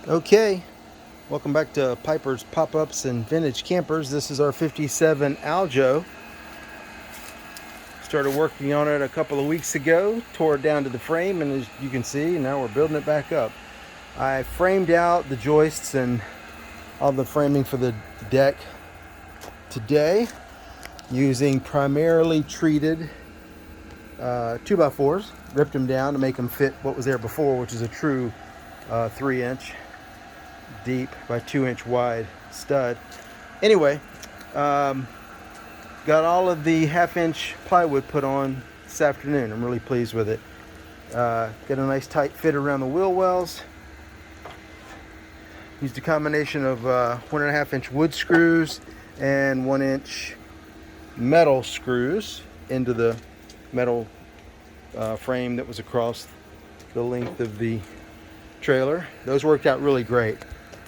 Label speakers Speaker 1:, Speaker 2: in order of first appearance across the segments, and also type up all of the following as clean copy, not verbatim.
Speaker 1: Okay, welcome back to Piper's Pop-Ups and Vintage Campers. This is our 57 Aljo. Started working on it a couple of weeks ago, tore it down to the frame, and as you can see, now we're building it back up. I framed out the joists and all the framing for the deck today using primarily treated 2x4s. Ripped them down to make them fit what was there before, which is a true 3-inch deep by 2-inch wide stud. Anyway, got all of the 1/2-inch plywood put on this afternoon. I'm really pleased with it. Got a nice tight fit around the wheel wells. Used a combination of 1.5-inch wood screws and 1-inch metal screws into the metal frame that was across the length of the trailer. Those worked out really great.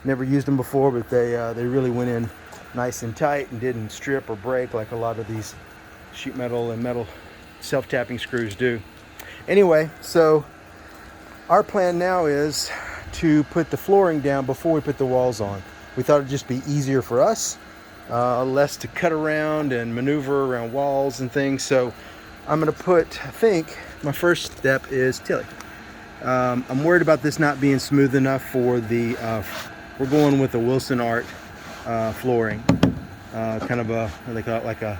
Speaker 1: Never used them before, but they really went in nice and tight and didn't strip or break like a lot of these sheet metal and metal self-tapping screws do. Anyway, so our plan now is to put the flooring down before we put the walls on. We thought it'd just be easier for us, less to cut around and maneuver around walls and things. So I'm gonna put, I think my first step is Tilly. I'm worried about this not being smooth enough for the, we're going with the Wilson Art flooring. Kind of a, what do they call it, like a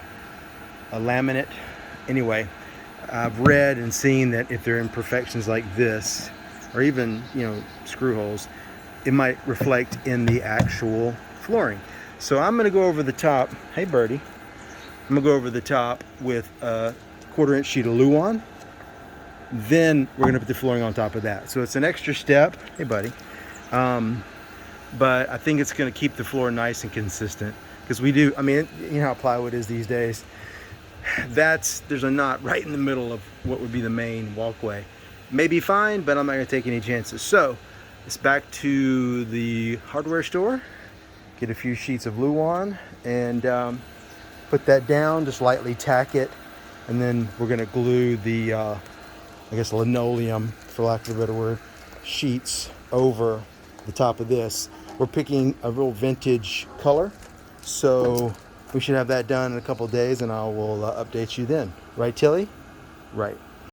Speaker 1: laminate. Anyway, I've read and seen that if there are imperfections like this, or even, screw holes, it might reflect in the actual flooring. So I'm gonna go over the top, hey birdie, I'm gonna go over the top with a 1/4-inch sheet of Luan. Then we're gonna put the flooring on top of that. So it's an extra step, hey buddy. But I think it's gonna keep the floor nice and consistent. Because we do, you know how plywood is these days. There's a knot right in the middle of what would be the main walkway. May be fine, but I'm not gonna take any chances. So it's back to the hardware store, get a few sheets of Luan and put that down, just lightly tack it. And then we're gonna glue the, I guess linoleum, for lack of a better word, sheets over the top of this. We're picking a real vintage color, so we should have that done in a couple of days, and I will update you then. Right, Tilly? Right.